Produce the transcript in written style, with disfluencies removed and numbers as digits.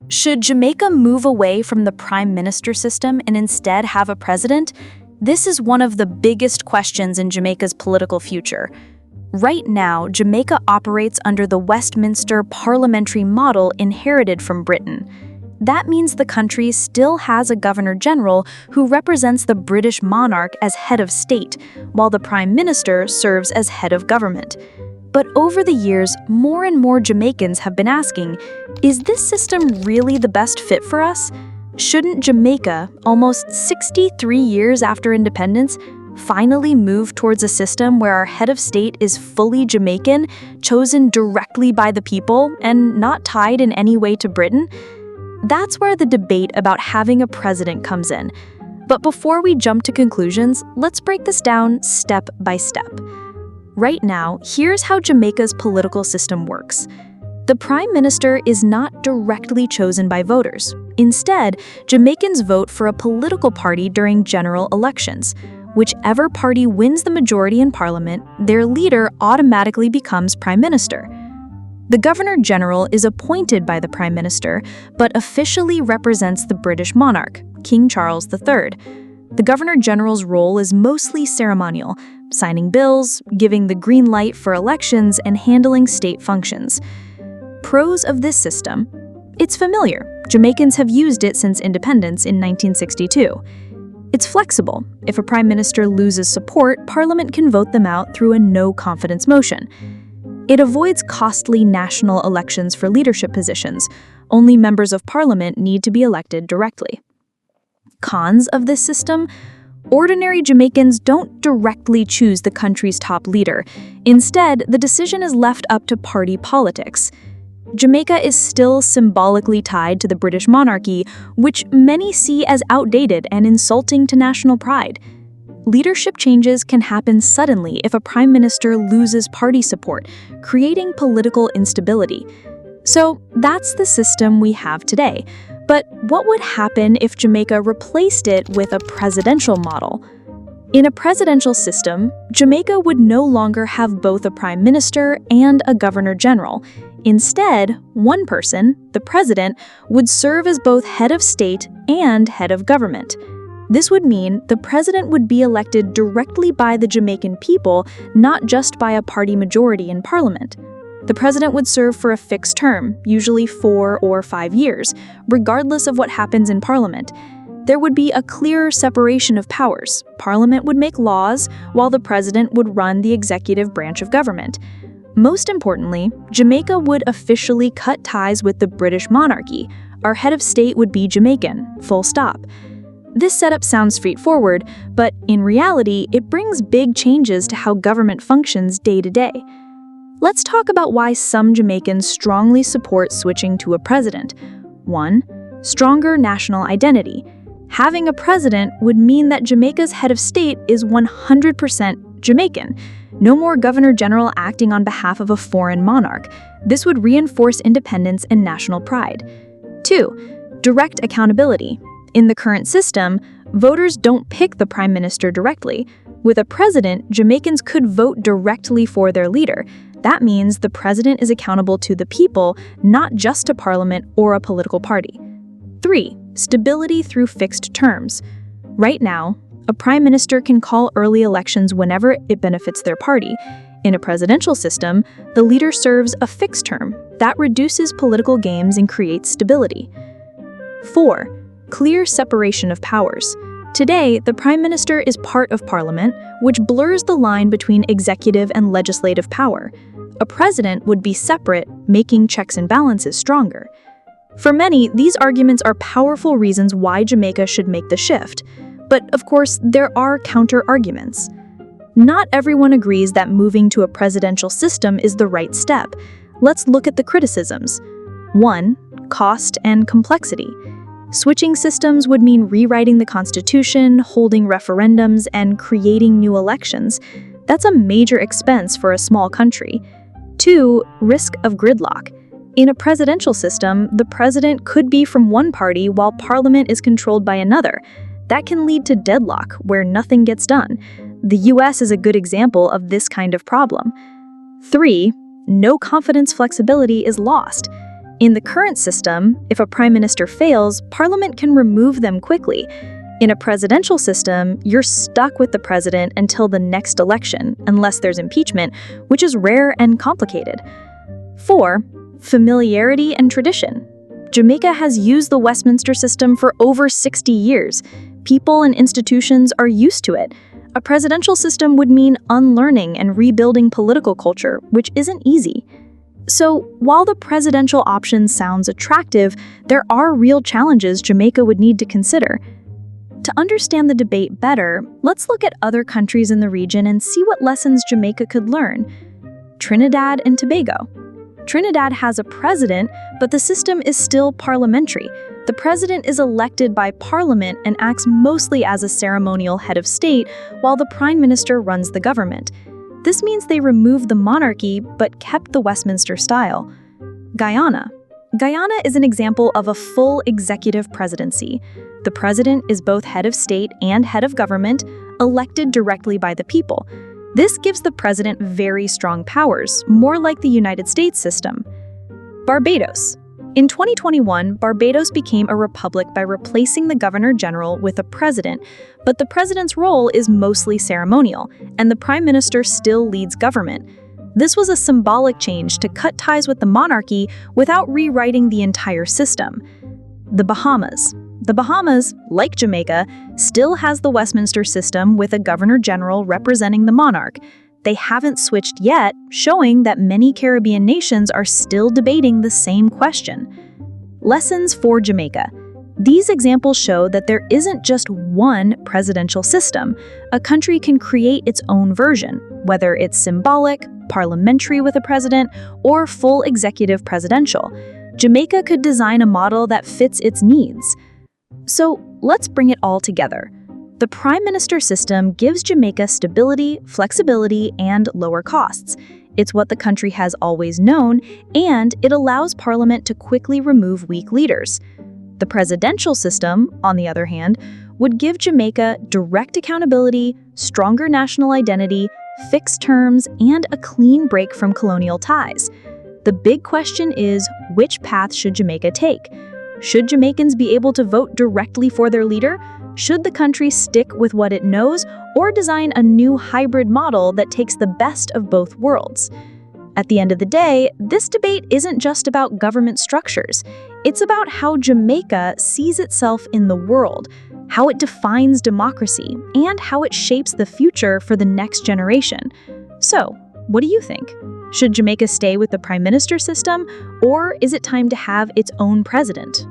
Should Jamaica move away from the prime minister system and instead have a president? This is one of the biggest questions in Jamaica's political future. Right now, Jamaica operates under the Westminster parliamentary model inherited from Britain. That means the country still has a governor-general who represents the British monarch as head of state, while the prime minister serves as head of government. But over the years, more and more Jamaicans have been asking, is this system really the best fit for us? Shouldn't Jamaica, almost 63 years after independence, finally move towards a system where our head of state is fully Jamaican, chosen directly by the people, and not tied in any way to Britain? That's where the debate about having a president comes in. But before we jump to conclusions, let's break this down step by step. Right now, here's how Jamaica's political system works. The prime minister is not directly chosen by voters. Instead, Jamaicans vote for a political party during general elections. Whichever party wins the majority in parliament, their leader automatically becomes prime minister. The governor-general is appointed by the prime minister, but officially represents the British monarch, King Charles III. The governor-general's role is mostly ceremonial, signing bills, giving the green light for elections, and handling state functions. Pros of this system: it's familiar. Jamaicans have used it since independence in 1962. It's flexible. If a prime minister loses support, Parliament can vote them out through a no-confidence motion. It avoids costly national elections for leadership positions. Only members of Parliament need to be elected directly. Cons of this system: ordinary Jamaicans don't directly choose the country's top leader. Instead, the decision is left up to party politics. Jamaica is still symbolically tied to the British monarchy, which many see as outdated and insulting to national pride. Leadership changes can happen suddenly if a prime minister loses party support, creating political instability. So that's the system we have today. But what would happen if Jamaica replaced it with a presidential model? In a presidential system, Jamaica would no longer have both a prime minister and a governor-general. Instead, one person, the president, would serve as both head of state and head of government. This would mean the president would be elected directly by the Jamaican people, not just by a party majority in parliament. The president would serve for a fixed term, usually 4 or 5 years, regardless of what happens in parliament. There would be a clearer separation of powers. Parliament would make laws, while the president would run the executive branch of government. Most importantly, Jamaica would officially cut ties with the British monarchy. Our head of state would be Jamaican, full stop. This setup sounds straightforward, but in reality, it brings big changes to how government functions day to day. Let's talk about why some Jamaicans strongly support switching to a president. 1. Stronger national identity. Having a president would mean that Jamaica's head of state is 100% Jamaican. No more governor-general acting on behalf of a foreign monarch. This would reinforce independence and national pride. 2. Direct accountability. In the current system, voters don't pick the prime minister directly. With a president, Jamaicans could vote directly for their leader. That means the president is accountable to the people, not just to parliament or a political party. 3. Stability through fixed terms. Right now, a prime minister can call early elections whenever it benefits their party. In a presidential system, the leader serves a fixed term. That reduces political games and creates stability. 4. Clear separation of powers. Today, the prime minister is part of parliament, which blurs the line between executive and legislative power. A president would be separate, making checks and balances stronger. For many, these arguments are powerful reasons why Jamaica should make the shift. But of course, there are counter-arguments. Not everyone agrees that moving to a presidential system is the right step. Let's look at the criticisms. 1. Cost and complexity. Switching systems would mean rewriting the Constitution, holding referendums, and creating new elections. That's a major expense for a small country. 2. Risk of gridlock. In a presidential system, the president could be from one party while parliament is controlled by another. That can lead to deadlock, where nothing gets done. The US is a good example of this kind of problem. 3. No confidence flexibility is lost. In the current system, if a prime minister fails, parliament can remove them quickly. In a presidential system, you're stuck with the president until the next election, unless there's impeachment, which is rare and complicated. 4. Familiarity and tradition. Jamaica has used the Westminster system for over 60 years. People and institutions are used to it. A presidential system would mean unlearning and rebuilding political culture, which isn't easy. So, while the presidential option sounds attractive, there are real challenges Jamaica would need to consider. To understand the debate better, let's look at other countries in the region and see what lessons Jamaica could learn. Trinidad and Tobago. Trinidad has a president, but the system is still parliamentary. The president is elected by parliament and acts mostly as a ceremonial head of state, while the prime minister runs the government. This means they removed the monarchy but kept the Westminster style. Guyana. Guyana is an example of a full executive presidency. The president is both head of state and head of government, elected directly by the people. This gives the president very strong powers, more like the United States system. Barbados. In 2021, Barbados became a republic by replacing the governor-general with a president, but the president's role is mostly ceremonial, and the prime minister still leads government. This was a symbolic change to cut ties with the monarchy without rewriting the entire system. The Bahamas. The Bahamas, like Jamaica, still has the Westminster system with a governor-general representing the monarch. They haven't switched yet, showing that many Caribbean nations are still debating the same question. Lessons for Jamaica. These examples show that there isn't just one presidential system. A country can create its own version, whether it's symbolic, parliamentary with a president, or full executive presidential. Jamaica could design a model that fits its needs. So let's bring it all together. The prime minister system gives Jamaica stability, flexibility, and lower costs. It's what the country has always known, and it allows parliament to quickly remove weak leaders. The presidential system, on the other hand, would give Jamaica direct accountability, stronger national identity, fixed terms, and a clean break from colonial ties. The big question is, which path should Jamaica take? Should Jamaicans be able to vote directly for their leader? Should the country stick with what it knows or design a new hybrid model that takes the best of both worlds? At the end of the day, this debate isn't just about government structures. It's about how Jamaica sees itself in the world, how it defines democracy, and how it shapes the future for the next generation. So, what do you think? Should Jamaica stay with the prime minister system, or is it time to have its own president?